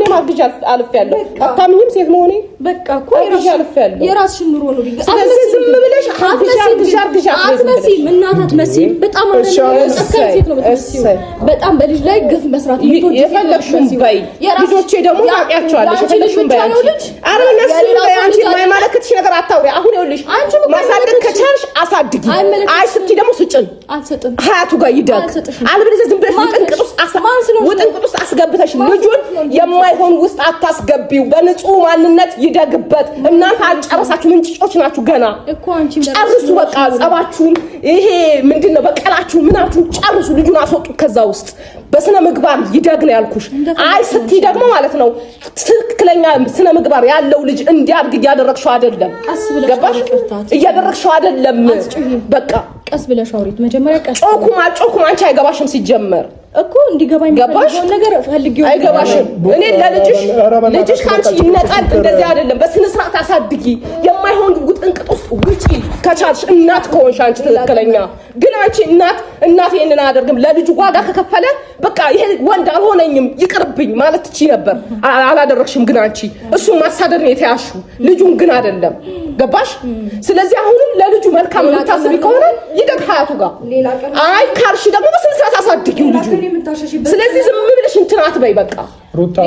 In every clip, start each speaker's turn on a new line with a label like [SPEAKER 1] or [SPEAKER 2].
[SPEAKER 1] እኔም አርግዣ አልፌያለሁ አታምኝም ሴት መሆኔ
[SPEAKER 2] በቃ እኮ የራስሽን ኑሮ ነው
[SPEAKER 1] ስለዚህ ዝም ብለሽ አርግዣ
[SPEAKER 2] አትመሲም እናት አትመሲም በጣም ሴት ነው በጣም በልጅ ላይ ግፍ መስራት
[SPEAKER 1] የፈለግሽውን በይ ልጆቼ ደግሞ ታውቂያቸዋለሽ የፈለግሽውን በይ አረ ነሱ አንቺ የማይመለከትሽ ነገር አታውሪ አሁን ይኸውልሽ ማሳደግ ከቻልሽ አሳድጊ አይ ስትይ ደግሞ ስጭን
[SPEAKER 2] አልሰጥም
[SPEAKER 1] ሀያቱ ጋር ይደግ አልበለዚያ ዝም ብለሽ ውጥንቅጥ ውስጥ አስገብተሽ ልጁን የማይሆን ውስጥ አታስገቢው በንጹህ ማንነት ይደግበት እናንተ አልጨረሳችሁ ምንጭጮች ናችሁ ገና
[SPEAKER 2] እኮ አንቺ
[SPEAKER 1] ጨርሱ በቃ ጸባችሁን ይሄ ምንድነው በቀላችሁ ምናችሁ ጨርሱ ልጁን አስወጡ ከዛ ውስጥ በስነ ምግባር ይደግ ነው ያልኩሽ አይ ስትይ ደግሞ ማለት ነው ትክክለኛ ስነ ምግባር ያለው ልጅ እንዲያድግ ያደረግሽው አይደለም ገባሽ እያደረግሽው አይደለም በቃ
[SPEAKER 2] ቀስ ብለሽ አውሪት መጀመሪያ ቀስ
[SPEAKER 1] ጮኩም አንቺ አይገባሽም ሲጀመር
[SPEAKER 2] እኮ እንዲገባኝ የሚፈልገው ነገር ፈልጊው
[SPEAKER 1] አይገባሽም እኔ ለልጅሽ ካንቺ ይነጣል እንደዚህ አይደለም በስነ ስርዓት አሳድጊ የማይሆን ውጥንቅጥ ውስጥ ውጪ ከቻልሽ እናት ከሆንሽ አንቺ ትክክለኛ ግን አንቺ እናት ይሄንን አያደርግም ለልጁ ዋጋ ከከፈለ በቃ ይሄ ወንድ አልሆነኝም ይቅርብኝ ማለት ትቺ ነበር አላደረግሽም ግን አንቺ እሱ ማሳደር ነው የተያሹ ልጁን ግን አይደለም ገባሽ ስለዚህ አሁንም ለልጁ መልካም ልታስቢ ከሆነ ይደግ ሀያቱ ጋር አይ ካልሽ ደግሞ በስነ ስርዓት አሳድጊው ልጁ ስለዚህ ዝም ብለሽ እንትን አትበይ በቃ
[SPEAKER 3] ሩታ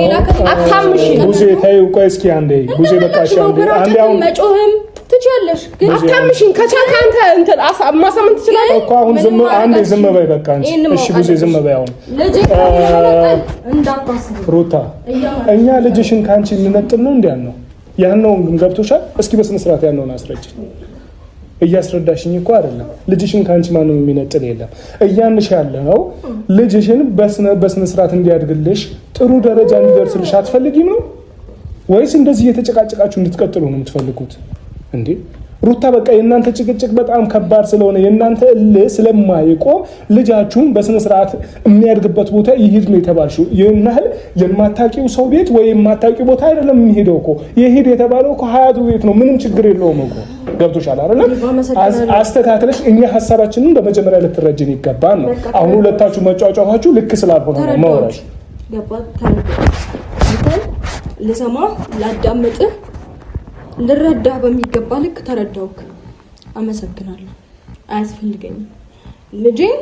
[SPEAKER 1] አታምሽ
[SPEAKER 3] ጉዜ ታዩ ቆይ እስኪ አንዴ ጉዜ በቃሽ አንዴ አሁን
[SPEAKER 2] መጮህም ትችያለሽ ግን
[SPEAKER 1] አታምሽን ከቻልክ አንተ እንትን ማሳመን ትችላለህ
[SPEAKER 3] እኮ አሁን ዝም በይ በቃ አንቺ እሺ ጉዜ ዝም በይ አሁን ሩታ እኛ ልጅሽን ካንቺ እንነጥል ነው እንዴ ነው ያነው ገብቶሻል እስኪ በስነ ስርዓት ያነውን አስረጅ እያስረዳሽኝ እኮ አይደለም ልጅሽን ካንቺ ማንም የሚነጥል የለም እያንሽ ያለው ልጅሽን በስነ ስርዓት እንዲያድግልሽ ጥሩ ደረጃ እንዲደርስልሽ አትፈልጊም ነው ወይስ እንደዚህ እየተጨቃጨቃችሁ እንድትቀጥሉ ነው የምትፈልጉት እንዴ ሩታ በቃ የእናንተ ጭቅጭቅ በጣም ከባድ ስለሆነ የእናንተ ስለማይቆም ልጃችሁን በስነ ስርዓት የሚያድግበት ቦታ ይሄድ ነው የተባልሽው የናህል የማታቂው ሰው ቤት ወይ የማታቂው ቦታ አይደለም የሚሄደው እኮ ይሄድ የተባለው እኮ ሀያቱ ቤት ነው ምንም ችግር የለውም እኮ ገብቶሻል አይደል አስተካክለሽ እኛ ሐሳባችንን በመጀመሪያ ልትረጅን ይገባል ነው አሁን ሁለታችሁ መጫወጫዋችሁ ልክ ስላልሆነ ነው ማውራሽ
[SPEAKER 2] ገባት ለሰማ ላዳምጥ ልረዳ በሚገባ ልክ ተረዳውክ አመሰግናለሁ አያስፈልገኝም ልጄን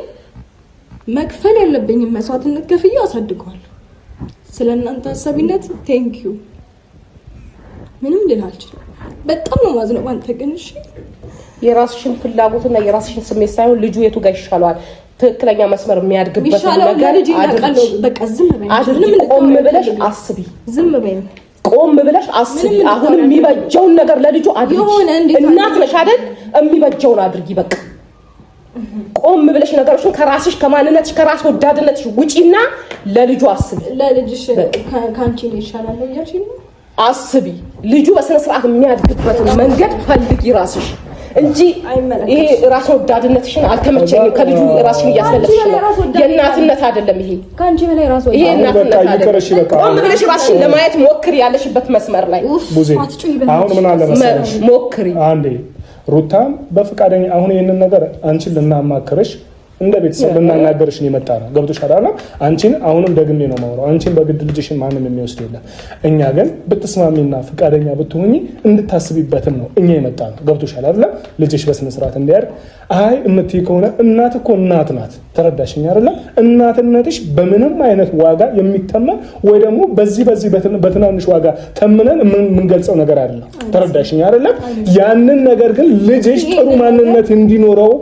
[SPEAKER 2] መክፈል ያለብኝ መስዋዕትነት ከፍዬ አሳድገዋለሁ ስለናንተ ሐሳቢነት ቴንክ ዩ ምንም ልላችሁ በጣም ነው ማዝነው አንተ ግን እሺ
[SPEAKER 1] የራስሽን ፍላጎትና የራስሽን ስሜት ሳይሆን ልጁ የቱ ጋር ይሻላል ትክክለኛ መስመር የሚያድግበት ነገር
[SPEAKER 2] አድርጊ በቃ ዝም በይ
[SPEAKER 1] ቆም ብለሽ አስቢ
[SPEAKER 2] ዝም በይ
[SPEAKER 1] ቆም ብለሽ አስቢ አሁን የሚበጀውን ነገር ለልጁ አድርጊ እናት ነሽ አይደል የሚበጀውን አድርጊ በቃ ቆም ብለሽ ነገርሽን ከራስሽ ከማንነትሽ ከራስ ወዳድነትሽ ውጪና ለልጁ አስቢ
[SPEAKER 2] ለልጅሽ ካንቺ ነው ይሻላል ያልሽ
[SPEAKER 1] አስቢ ልጁ በስነ ስርዓት የሚያድግበት መንገድ ፈልጊ ራስሽ እንጂ ይሄ ራስ ወዳድነትሽን አልተመቸኝም ከልጁ ራስሽን እያስፈለግሽ ነው የእናትነት አይደለም ይሄ
[SPEAKER 2] ካንቺ በላይ ራስ
[SPEAKER 1] ይሄ እናትነት አይደለም ቆም ብለሽ ራስሽን ለማየት ሞክሪ ያለሽበት መስመር ላይ
[SPEAKER 3] አሁን ምን አለ መሰለሽ
[SPEAKER 1] ሞክሪ
[SPEAKER 3] አንዴ ሩታም በፍቃደኛ አሁን ይሄንን ነገር አንቺን ልናማክርሽ እንደ ቤተሰብ ልናናገርሽ ነው የመጣ ነው ገብቶሻል አይደል አንቺን አሁንም ደግሜ ነው ማውራው አንቺን በግድ ልጅሽን ማንም የሚወስድ የለም እኛ ግን ብትስማሚና ፍቃደኛ ብትሆኚ እንድታስቢበትም ነው እኛ የመጣ ነው ገብቶሻል አይደል ልጅሽ በስነ ስርዓት እንዲያድግ አይ እምትይ ከሆነ እናት እኮ እናት ናት ተረዳሽኝ አይደል እናትነትሽ በምንም አይነት ዋጋ የሚተመን ወይ ደግሞ በዚህ በትናንሽ ዋጋ ተምነን የምንገልጸው ነገር አይደለም ተረዳሽኝ አይደል ያንን ነገር ግን ልጅሽ ጥሩ ማንነት እንዲኖረው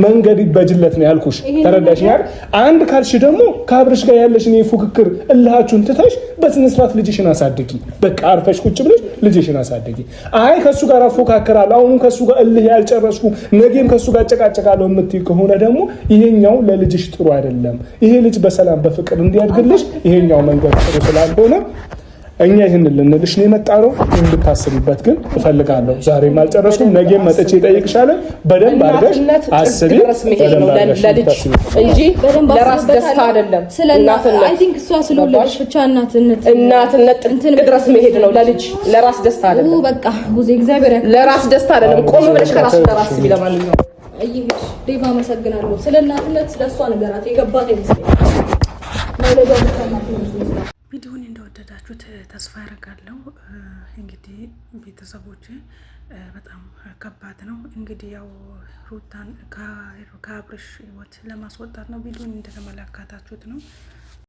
[SPEAKER 3] መንገድ ይበጅለት ነው ያልኩሽ ተረዳሽኝ አይደል አንድ ካልሽ ደግሞ ከአብርሽ ጋር ያለሽን የፉክክር እልሃችሁን ትተሽ በስነ ስርዓት ልጅሽን አሳድጊ በቃ አርፈሽ ቁጭ ብለሽ ልጅሽን አሳድጊ አይ ከሱ ጋር አፎካከራለሁ አሁን ከሱ ጋር እልህ ያልጨረስኩ ነገም ከሱ ጋር ጨቃጨቃለሁ የምትይ ከሆነ ደግሞ ይሄኛው ለልጅሽ ጥሩ አይደለም ይሄ ልጅ በሰላም በፍቅር እንዲያድግልሽ ይሄኛው መንገድ ጥሩ ስላልሆነ እኛ ይሄንን ልንልሽ ነው የመጣነው እንድታስቢበት ግን እፈልጋለሁ ዛሬም አልጨረስኩም ነገም መጥቼ እጠይቅሻለሁ በደንብ አድርገሽ አስቢ
[SPEAKER 1] እንጂ ለራስ ደስታ አይደለም
[SPEAKER 2] ስለናትና አይ ቲንክ እሷ ስለወለደች ብቻ
[SPEAKER 1] እናትነት እንትን ድረስ መሄድ ነው ለልጅ ለራስ ደስታ አይደለም
[SPEAKER 2] በቃ ጉዜ እግዚአብሔር ያከ
[SPEAKER 1] ለራስ ደስታ አይደለም ቆም ብለሽ ከራስ ለራስ አስቢ ለማንኛውም
[SPEAKER 2] አይይሽ ዴቫ መሰግናለሁ ስለናትነት ስለሷ ነገራት የገባት ይመስለኛል ማለት ነው ቪዲዮውን እንደው
[SPEAKER 4] እንደወደዳችሁት ተስፋ ያደርጋለሁ። እንግዲህ ቤተሰቦቼ በጣም ከባድ ነው። እንግዲህ ያው ሩታን ከአብርሽ ህይወት ለማስወጣት ነው ቪዲዮን እንደተመለከታችሁት ነው።